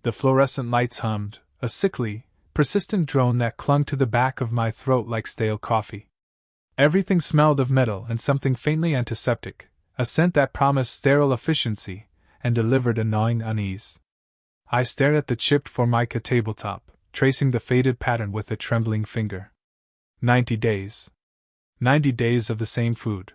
The fluorescent lights hummed, a sickly, persistent drone that clung to the back of my throat like stale coffee. Everything smelled of metal and something faintly antiseptic, a scent that promised sterile efficiency and delivered a gnawing unease. I stared at the chipped Formica tabletop, tracing the faded pattern with a trembling finger. 90 days. 90 days of the same food.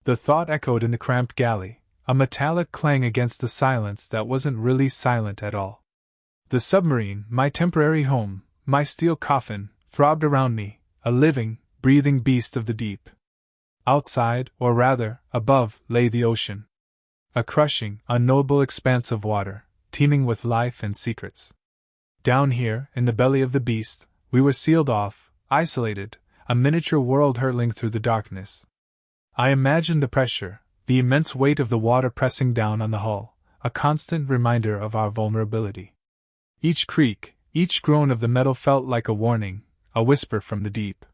The thought echoed in the cramped galley, a metallic clang against the silence that wasn't really silent at all. The submarine, my temporary home, my steel coffin, throbbed around me, a living, breathing beast of the deep. Outside, or rather, above, lay the ocean. A crushing, unknowable expanse of water, teeming with life and secrets. Down here, in the belly of the beast, we were sealed off, isolated, a miniature world hurtling through the darkness. I imagined the pressure, the immense weight of the water pressing down on the hull, a constant reminder of our vulnerability. Each creak, each groan of the metal felt like a warning, a whisper from the deep.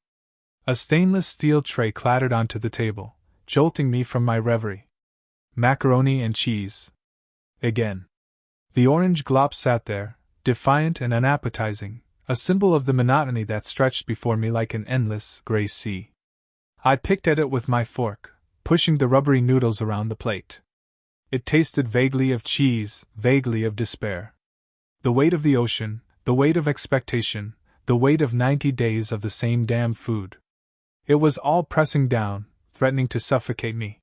A stainless steel tray clattered onto the table, jolting me from my reverie. Macaroni and cheese. Again. The orange glop sat there, defiant and unappetizing, a symbol of the monotony that stretched before me like an endless, gray sea. I picked at it with my fork, pushing the rubbery noodles around the plate. It tasted vaguely of cheese, vaguely of despair. The weight of the ocean, the weight of expectation, the weight of 90 days of the same damn food. It was all pressing down, threatening to suffocate me.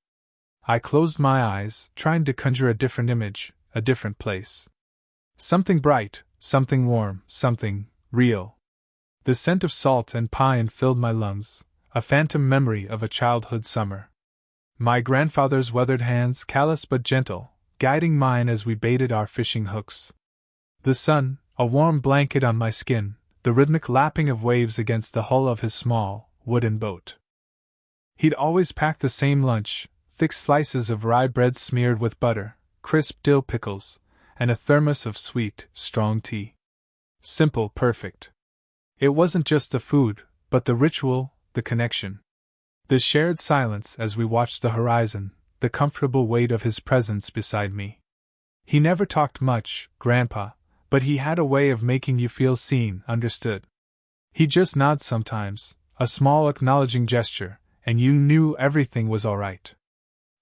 I closed my eyes, trying to conjure a different image, a different place. Something bright, something warm, something real. The scent of salt and pine filled my lungs, a phantom memory of a childhood summer. My grandfather's weathered hands, callous but gentle, guiding mine as we baited our fishing hooks. The sun, a warm blanket on my skin, the rhythmic lapping of waves against the hull of his small, wooden boat. He'd always pack the same lunch, thick slices of rye bread smeared with butter, crisp dill pickles, and a thermos of sweet, strong tea. Simple, perfect. It wasn't just the food, but the ritual, the connection. The shared silence as we watched the horizon, the comfortable weight of his presence beside me. He never talked much, Grandpa, but he had a way of making you feel seen, understood. He'd just nod sometimes, a small acknowledging gesture, and you knew everything was all right.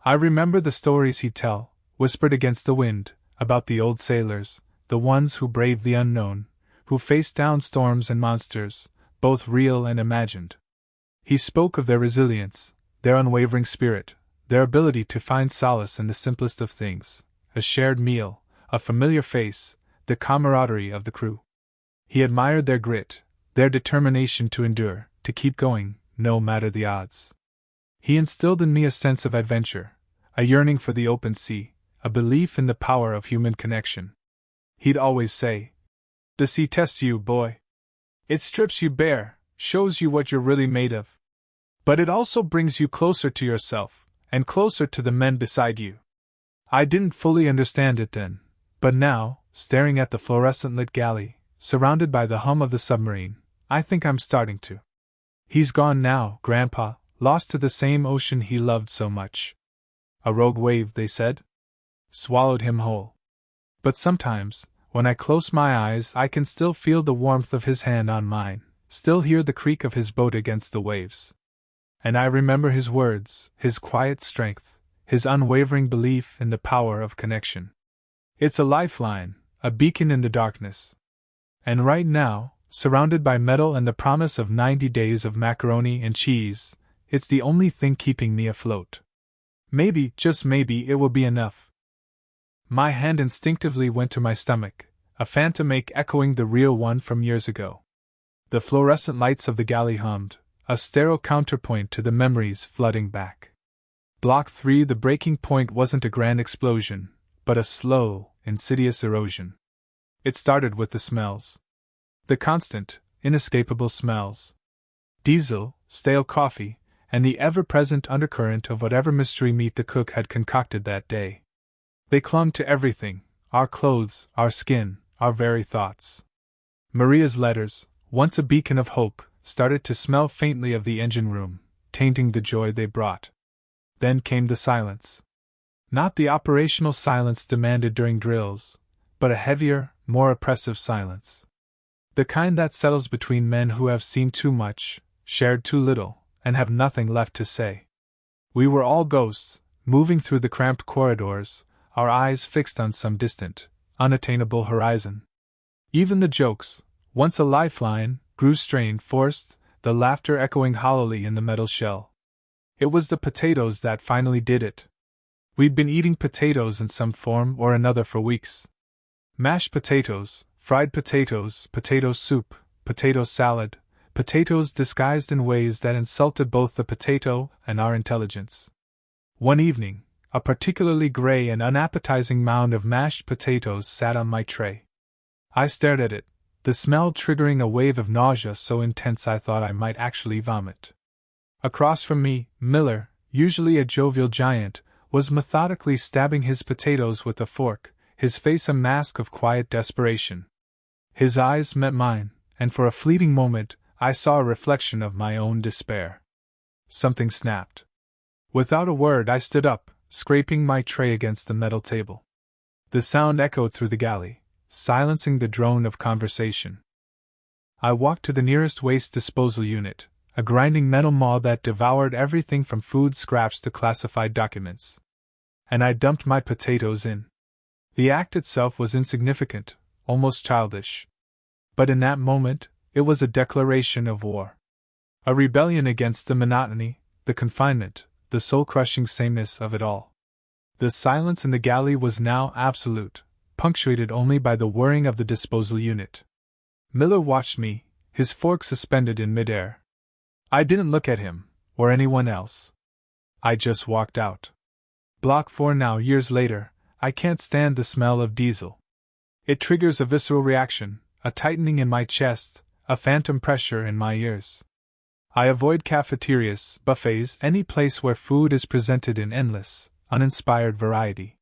I remember the stories he'd tell, whispered against the wind, about the old sailors, the ones who braved the unknown, who faced down storms and monsters, both real and imagined. He spoke of their resilience, their unwavering spirit, their ability to find solace in the simplest of things, a shared meal, a familiar face, the camaraderie of the crew. He admired their grit, their determination to endure, to keep going, no matter the odds. He instilled in me a sense of adventure, a yearning for the open sea, a belief in the power of human connection. He'd always say, "The sea tests you, boy. It strips you bare, shows you what you're really made of. But it also brings you closer to yourself, and closer to the men beside you." I didn't fully understand it then, but now, staring at the fluorescent-lit galley, surrounded by the hum of the submarine, I think I'm starting to. He's gone now, Grandpa, lost to the same ocean he loved so much. A rogue wave, they said, swallowed him whole. But sometimes, when I close my eyes, I can still feel the warmth of his hand on mine, still hear the creak of his boat against the waves. And I remember his words, his quiet strength, his unwavering belief in the power of connection. It's a lifeline, a beacon in the darkness. And right now, surrounded by metal and the promise of 90 days of macaroni and cheese, it's the only thing keeping me afloat. Maybe, just maybe, it will be enough. My hand instinctively went to my stomach, a phantom ache echoing the real one from years ago. The fluorescent lights of the galley hummed, a sterile counterpoint to the memories flooding back. Block 3. The breaking point wasn't a grand explosion, but a slow, insidious erosion. It started with the smells. The constant, inescapable smells. Diesel, stale coffee, and the ever-present undercurrent of whatever mystery meat the cook had concocted that day. They clung to everything, our clothes, our skin, our very thoughts. Maria's letters, once a beacon of hope, started to smell faintly of the engine room, tainting the joy they brought. Then came the silence. Not the operational silence demanded during drills, but a heavier, more oppressive silence. The kind that settles between men who have seen too much, shared too little, and have nothing left to say. We were all ghosts, moving through the cramped corridors, our eyes fixed on some distant, unattainable horizon. Even the jokes, once a lifeline, grew strained, forced, the laughter echoing hollowly in the metal shell. It was the potatoes that finally did it. We'd been eating potatoes in some form or another for weeks. Mashed potatoes, fried potatoes, potato soup, potato salad, potatoes disguised in ways that insulted both the potato and our intelligence. One evening, a particularly gray and unappetizing mound of mashed potatoes sat on my tray. I stared at it, the smell triggering a wave of nausea so intense I thought I might actually vomit. Across from me, Miller, usually a jovial giant, was methodically stabbing his potatoes with a fork, his face a mask of quiet desperation. His eyes met mine, and for a fleeting moment, I saw a reflection of my own despair. Something snapped. Without a word, I stood up, scraping my tray against the metal table. The sound echoed through the galley, silencing the drone of conversation. I walked to the nearest waste disposal unit, a grinding metal maw that devoured everything from food scraps to classified documents. And I dumped my potatoes in. The act itself was insignificant, almost childish. But in that moment, it was a declaration of war. A rebellion against the monotony, the confinement, the soul-crushing sameness of it all. The silence in the galley was now absolute, punctuated only by the whirring of the disposal unit. Miller watched me, his fork suspended in midair. I didn't look at him, or anyone else. I just walked out. Block 4 now, years later, I can't stand the smell of diesel. It triggers a visceral reaction, a tightening in my chest, a phantom pressure in my ears. I avoid cafeterias, buffets, any place where food is presented in endless, uninspired variety.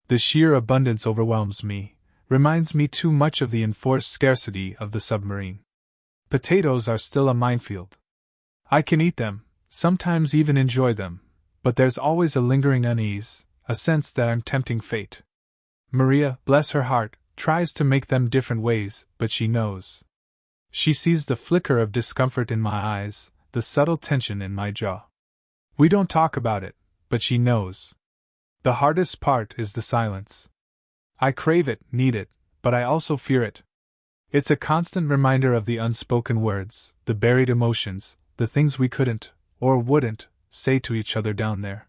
The sheer abundance overwhelms me, reminds me too much of the enforced scarcity of the submarine. Potatoes are still a minefield. I can eat them, sometimes even enjoy them, but there's always a lingering unease, a sense that I'm tempting fate. Maria, bless her heart, tries to make them different ways, but she knows. She sees the flicker of discomfort in my eyes, the subtle tension in my jaw. We don't talk about it, but she knows. The hardest part is the silence. I crave it, need it, but I also fear it. It's a constant reminder of the unspoken words, the buried emotions, the things we couldn't, or wouldn't, say to each other down there.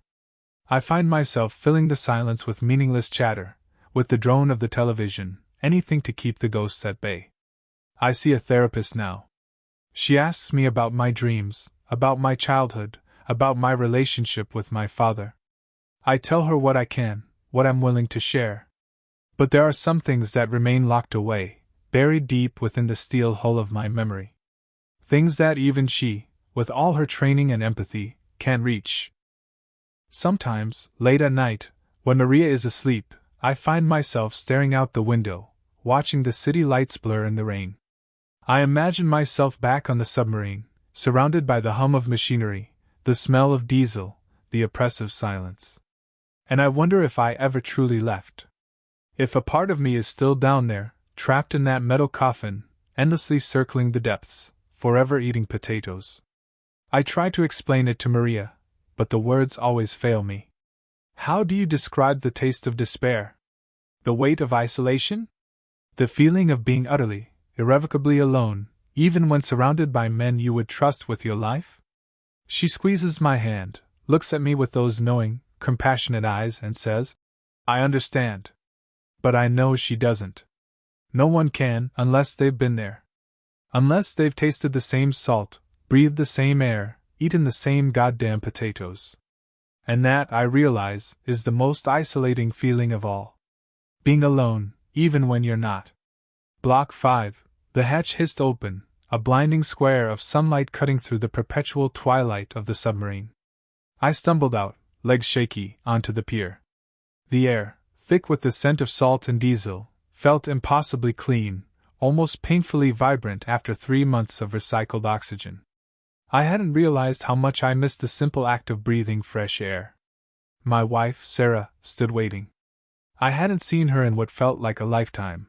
I find myself filling the silence with meaningless chatter, with the drone of the television, anything to keep the ghosts at bay. I see a therapist now. She asks me about my dreams, about my childhood, about my relationship with my father. I tell her what I can, what I'm willing to share. But there are some things that remain locked away, buried deep within the steel hull of my memory. Things that even she, with all her training and empathy, can't reach. Sometimes, late at night, when Maria is asleep, I find myself staring out the window, watching the city lights blur in the rain. I imagine myself back on the submarine, surrounded by the hum of machinery, the smell of diesel, the oppressive silence. And I wonder if I ever truly left. If a part of me is still down there, trapped in that metal coffin, endlessly circling the depths, forever eating potatoes. I try to explain it to Maria, but the words always fail me. How do you describe the taste of despair? The weight of isolation? The feeling of being utterly, irrevocably alone, even when surrounded by men you would trust with your life? She squeezes my hand, looks at me with those knowing, compassionate eyes and says, I understand. But I know she doesn't. No one can unless they've been there. Unless they've tasted the same salt, breathed the same air, eaten the same goddamn potatoes. And that, I realize, is the most isolating feeling of all. Being alone, even when you're not. Block 5, the hatch hissed open, a blinding square of sunlight cutting through the perpetual twilight of the submarine. I stumbled out, legs shaky, onto the pier. The air, thick with the scent of salt and diesel, felt impossibly clean, almost painfully vibrant after 3 months of recycled oxygen. I hadn't realized how much I missed the simple act of breathing fresh air. My wife, Sarah, stood waiting. I hadn't seen her in what felt like a lifetime.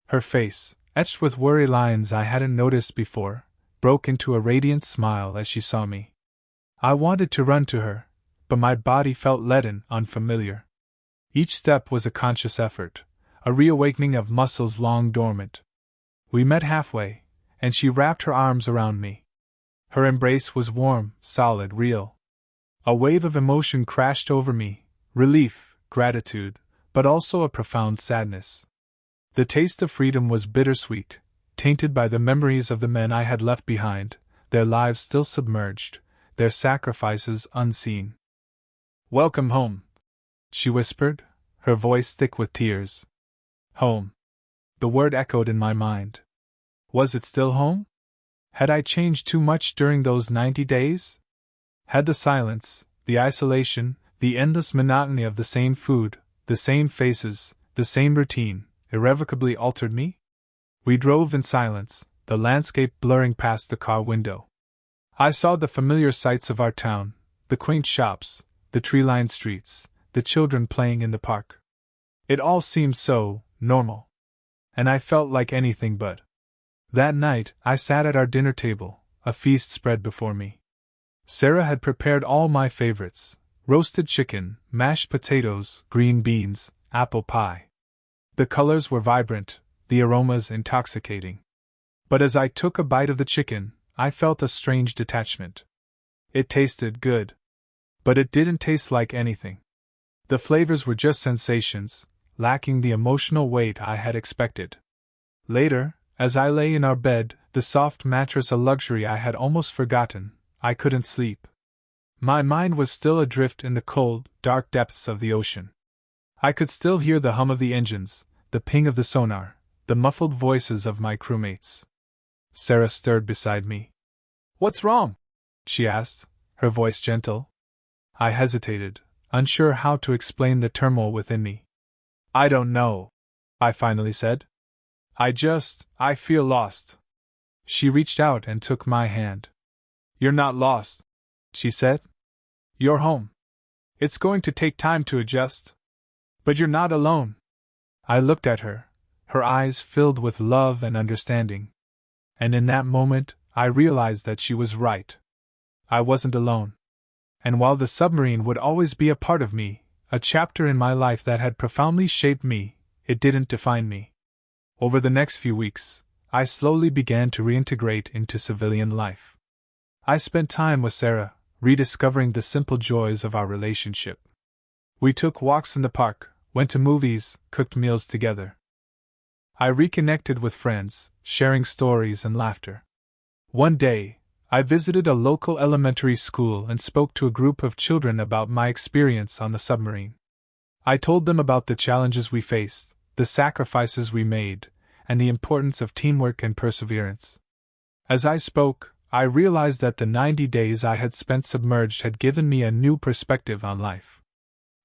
Her face, etched with worry lines I hadn't noticed before, broke into a radiant smile as she saw me. I wanted to run to her, but my body felt leaden, unfamiliar. Each step was a conscious effort, a reawakening of muscles long dormant. We met halfway, and she wrapped her arms around me. Her embrace was warm, solid, real. A wave of emotion crashed over me, relief, gratitude, but also a profound sadness. The taste of freedom was bittersweet, tainted by the memories of the men I had left behind, their lives still submerged, their sacrifices unseen. "Welcome home," she whispered, her voice thick with tears. Home. The word echoed in my mind. Was it still home? Had I changed too much during those 90 days? Had the silence, the isolation, the endless monotony of the same food, the same faces, the same routine, irrevocably altered me? We drove in silence, the landscape blurring past the car window. I saw the familiar sights of our town, the quaint shops, the tree-lined streets, the children playing in the park. It all seemed so normal. And I felt like anything but. That night, I sat at our dinner table, a feast spread before me. Sarah had prepared all my favorites: roasted chicken, mashed potatoes, green beans, apple pie. The colors were vibrant, the aromas intoxicating. But as I took a bite of the chicken, I felt a strange detachment. It tasted good. But it didn't taste like anything. The flavors were just sensations, lacking the emotional weight I had expected. Later, as I lay in our bed, the soft mattress a luxury I had almost forgotten, I couldn't sleep. My mind was still adrift in the cold, dark depths of the ocean. I could still hear the hum of the engines, the ping of the sonar, the muffled voices of my crewmates. Sarah stirred beside me. "What's wrong?" she asked, her voice gentle. I hesitated, unsure how to explain the turmoil within me. "I don't know," I finally said. I feel lost." She reached out and took my hand. "You're not lost," she said. "You're home. It's going to take time to adjust. But you're not alone." I looked at her, her eyes filled with love and understanding. And in that moment, I realized that she was right. I wasn't alone. And while the submarine would always be a part of me, a chapter in my life that had profoundly shaped me, it didn't define me. Over the next few weeks, I slowly began to reintegrate into civilian life. I spent time with Sarah, rediscovering the simple joys of our relationship. We took walks in the park, went to movies, cooked meals together. I reconnected with friends, sharing stories and laughter. One day, I visited a local elementary school and spoke to a group of children about my experience on the submarine. I told them about the challenges we faced, the sacrifices we made, and the importance of teamwork and perseverance. As I spoke, I realized that the 90 days I had spent submerged had given me a new perspective on life.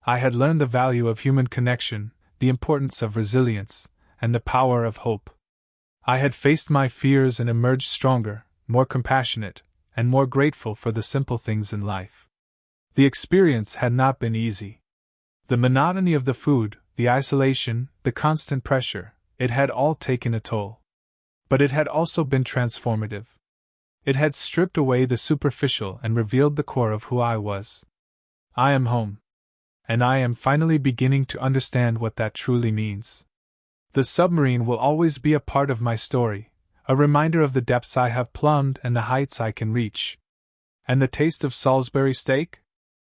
I had learned the value of human connection, the importance of resilience, and the power of hope. I had faced my fears and emerged stronger, more compassionate, and more grateful for the simple things in life. The experience had not been easy. The monotony of the food, the isolation, the constant pressure, it had all taken a toll. But it had also been transformative. It had stripped away the superficial and revealed the core of who I was. I am home. And I am finally beginning to understand what that truly means. The submarine will always be a part of my story, a reminder of the depths I have plumbed and the heights I can reach. And the taste of Salisbury steak?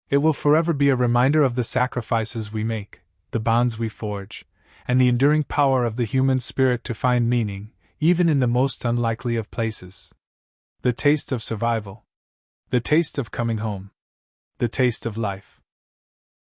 It will forever be a reminder of the sacrifices we make, the bonds we forge, and the enduring power of the human spirit to find meaning, even in the most unlikely of places. The taste of survival. The taste of coming home. The taste of life.